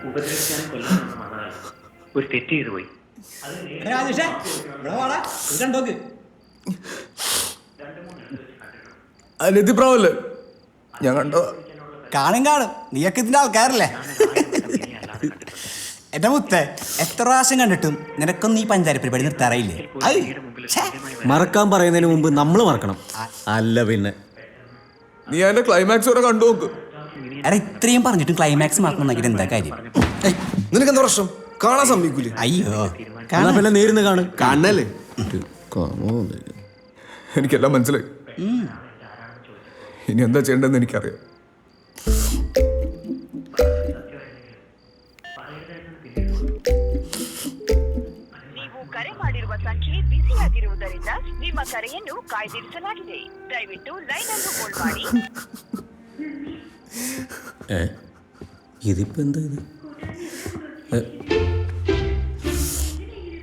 ഉപദ്രവിക്കാൻ കൊല്ലാനൊന്നും വന്നതല്ല. ഒരു തെറ്റ് ചെയ്തു പോയി. അനിയത്തിപ്രാവല്ലേ ഞാൻ കണ്ടോ? കാണും നീയൊക്കെ ഇതിന്റെ ആൾക്കാരല്ലേ? എന്റെ മുത്തേ, എത്ര പ്രാവശ്യം കണ്ടിട്ടും നിനക്കൊന്നും ഈ പഞ്ചാര പരിപാടി നിർത്താറായില്ലേ? മറക്കാൻ പറയുന്നതിന് മുമ്പ് നമ്മൾ മറക്കണം. അല്ല പിന്നെ നീ അതിന്റെ ക്ലൈമാക്സ് വരെ കണ്ടു നോക്ക്. അരെ ഇത്രയും പറഞ്ഞിട്ടും ക്ലൈമാക്സ് മാത്രം എന്താ കാര്യം? നിനക്ക് എന്താ പ്രശ്നം? കാണാൻ സമ്മതിക്കൂലേ? അയ്യോ, പിന്നെ നേരിന്ന് കാണല്ലേ? എനിക്കെല്ലാം മനസ്സിലായി. ഇനി എന്താ ചെയ്യേണ്ടതെന്ന് എനിക്കറിയാം. ನೀವು ಕರೆ ಮಾಡಿರುವ ಸಂಖ್ಯೆ ಬಿಸಿಯಾಗಿರುವುದರಿಂದ ನಿಮ್ಮ ಕರೆಯನ್ನು ಕಾಯ್ದಿರಿಸಲಾಗಿದೆ. ದಯವಿಟ್ಟು ಲೈನ್ ಅನ್ನು ಹೋಲ್ಡ್ ಮಾಡಿ. ഇതിപ്പോ എന്താ ഇത്?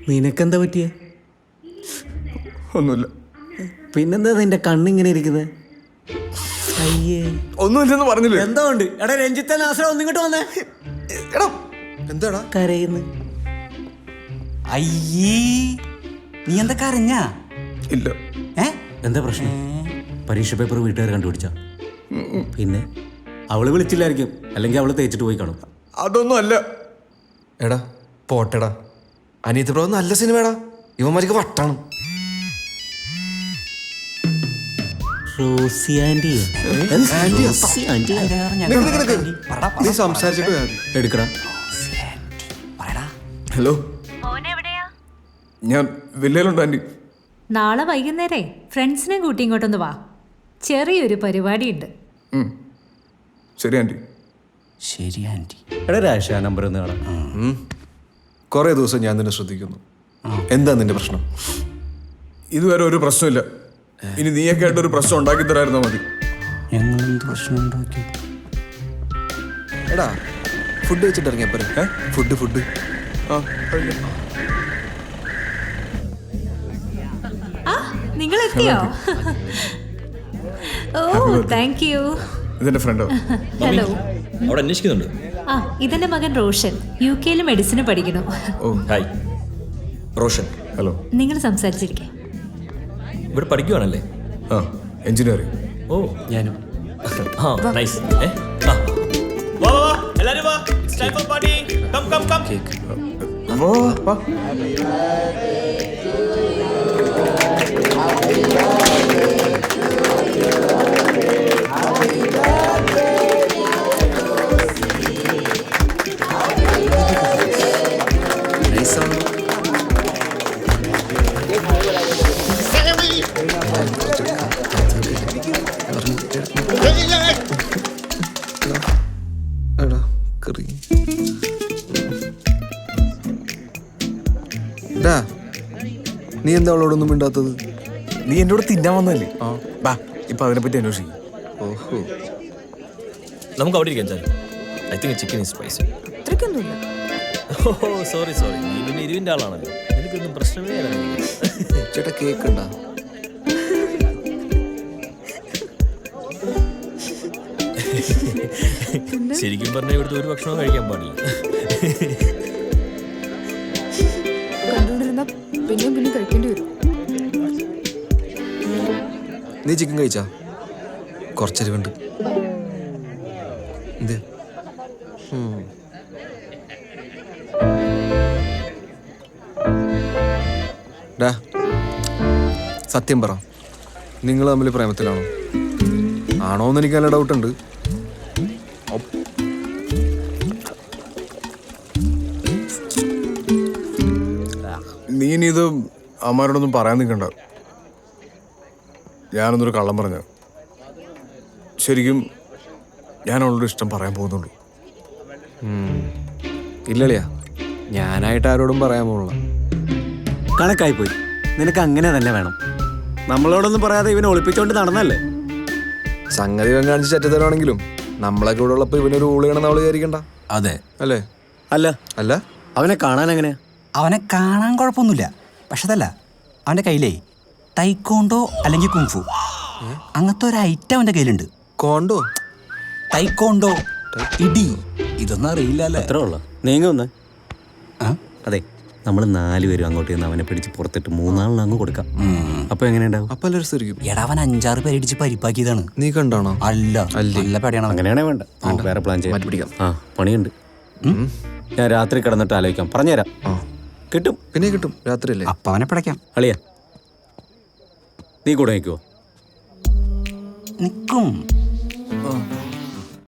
നിനക്കെന്താ പറ്റിയേ? ഒന്നുമില്ല. പിന്നെന്താ നിന്റെ കണ്ണിങ്ങനെ ഇരിക്കുന്നത്? അയ്യേ, ഒന്നുമില്ലെന്ന് പറഞ്ഞില്ലേ? എന്താ ഉണ്ട്? എടാ രഞ്ജിത്തെ നാസറ ഒന്നിങ്ങോട്ട് വന്നേ. എടാ എന്താടാ കരയുന്നു? അയ്യേ, നീ എന്താ കരഞ്ഞാ? ഇല്ല. എന്താ പ്രശ്നം? പരീക്ഷ പേപ്പർ വീട്ടുകാർ കണ്ടുപിടിച്ച? പിന്നെ അവള് വിളിച്ചില്ലായിരിക്കും, അല്ലെങ്കിൽ അവള് തേച്ചിട്ട് പോയി കാണും. അതൊന്നും അല്ല. എടാ പോട്ടെടാ, അനിയത്തി പ്രോ നല്ല സിനിമയാടാ. ഇവന്മാർക്ക് വട്ടാണ്. റോസി ആന്റി നീ സംസാരിച്ചിട്ട് എടുക്കടാ. ഹലോ, മോനെവിടെയാ? ഞാൻ വില്ലയിലുണ്ട് ആന്റി. നാളെ വൈകുന്നേരേ ഫ്രണ്ട്സിനെ കൂട്ടി ഇങ്ങോട്ടൊന്ന് വാ. ചെറിയൊരു പരിപാടിയുണ്ട്. ശരി ആന്റി. ശരി ആന്റി. എടാ രാശ നമ്പർ ഒന്ന് കാണാം. കുറെ ദിവസം ഞാൻ നിന്നെ ശ്രദ്ധിക്കുന്നു. എന്താ നിന്റെ പ്രശ്നം? ഇതുവരെ ഒരു പ്രശ്നമില്ല. ഇനി നീയൊക്കെ ആയിട്ട് ഒരു പ്രശ്നം ഉണ്ടാക്കി തരായിരുന്നാ മതി. ഞങ്ങളെന്ത് പ്രശ്നം ഉണ്ടാക്കി? എടാ ഫുഡ് കഴിച്ചിട്ട് ഇറങ്ങിയപ്പോ ഫുഡ് നിങ്ങൾ എത്തിയോ? ഓ, താങ്ക് യു. ഇതെന്റെ ഫ്രണ്ടോ? ഹലോ. അവിടെ അന്വേഷിക്കുന്നുണ്ട്. ആ, ഇതെന്റെ മകൻ റോഷൻ, UK മെഡിസിന് പഠിക്കുന്നു. ഓ ഹായ്, റോഷൻ. ഹലോ. നിങ്ങൾ സംസാരിച്ചിരിക്കേ. ഇവിടെ പഠിക്കുവാണല്ലേ? ആ, എഞ്ചിനീയറിംഗ്. ഓ, ഞാനും. ആ, നൈസ്. വാ എല്ലാരും വാ. It's time for party. Come. വാ. നീ എന്താ അവളോടൊന്നും മിണ്ടാത്തത്? നീ എൻ്റെ കൂടെ തിന്നാൻ വന്നല്ലേ? ബാ, ഇപ്പൊ അതിനെപ്പറ്റി അന്വേഷിക്കും. ഓഹോ, നമുക്ക് അവിടെ ഇരിക്കാം. I think chicken is spicy. അത്രയ്ക്കൊന്നുമില്ല. Oh sorry. നീ പിന്നെ ഇരുവിൻ്റെ ആളാണല്ലോ, എനിക്കൊന്നും പ്രശ്നമേ അല്ല. ചേട്ടാ കേക്ക് ഉണ്ടാ? ശരിക്കും പറഞ്ഞാൽ ഇവിടുത്തെ ഒരു ഭക്ഷണവും കഴിക്കാൻ പാടില്ല. പിന്നെ കഴിക്കേണ്ടി വരും. നീ ചിക്കൻ കഴിച്ചാ? കുറച്ചരിവുണ്ട്. എന്ത്? ഡാ സത്യം പറ, നിങ്ങൾ തമ്മിൽ പ്രേമത്തിലാണോ? ആണോന്ന് എനിക്ക് നല്ല ഡൗട്ടുണ്ട്. നീ ഇനി ഇത് അമ്മമാരോടൊന്നും പറയാൻ നിൽക്കണ്ട. ഞാനൊന്നൊരു കള്ളം പറഞ്ഞ. ശരിക്കും ഞാൻ അവളോട് ഇഷ്ടം പറയാൻ പോകുന്നുള്ളൂ. ഇല്ലളിയാ, ഞാനായിട്ട് ആരോടും പറയാൻ പോകില്ല. കണക്കായിപ്പോയി. നിനക്ക് അങ്ങനെ തന്നെ വേണം. നമ്മളോടൊന്നും പറയാതെ ഇവനെ ഒളിപ്പിച്ചോണ്ട് നടന്നല്ലേ? സംഗതി ഇവൻ കാണിച്ച് ചറ്റത്തരാണെങ്കിലും നമ്മളൊക്കെ ഇവിടെ ഉള്ളപ്പോൾ ഇവനൊരു ഊളിയാണെന്ന് അവള് വിചാരിക്കണ്ട. അതെ അല്ലേ? അല്ല അല്ല, അവനെ കാണാൻ എങ്ങനെയാ? അവനെ കാണാൻ കുഴപ്പമൊന്നുമില്ല. പക്ഷെ അതല്ല, അവൻ്റെ കയ്യിലേ തൈക്കോണ്ടോ അല്ലെങ്കിൽ കുംഫു അങ്ങനത്തെ ഒരു ഐറ്റം അവൻ്റെ കയ്യിലുണ്ട്. കോണ്ടോ? തൈക്കോണ്ടോ, ഇടി, ഇതൊന്നും അറിയില്ലല്ലേ? അത്രേ ഉള്ളു. നീങ്ങ ഒന്ന്. ആ? അതെ, നമ്മൾ 4 പേരും അങ്ങോട്ട് നിന്ന് അവനെ പിടിച്ച് പുറത്തിട്ട് 3 അങ്ങ് കൊടുക്കാം. അപ്പൊ എങ്ങനെയുണ്ടാവും? അപ്പൊ നല്ല രസമായിരിക്കും. എടാ അവൻ 5-6 പേരടിച്ച് പരിപ്പാക്കിയതാണ്. നീ കണ്ടാണോ? അല്ല, നല്ല പേടിയാണ്. അങ്ങനെയാണെ വേണ്ട, നമുക്ക് വേറെ പ്ലാൻ ചെയ്യാം. മാറ്റി പിടിക്കാം. ആ, പണിയുണ്ട്. ഞാൻ രാത്രി കിടന്നിട്ട് ആലോചിക്കാം, പറഞ്ഞുതരാം. കിട്ടും, പിന്നെ കിട്ടും. രാത്രിയല്ലേ? അപ്പൊ അവനെ പിടയ്ക്കാം. അളിയ നീ കൂടെ നിൽക്കുവോ? നിക്കും.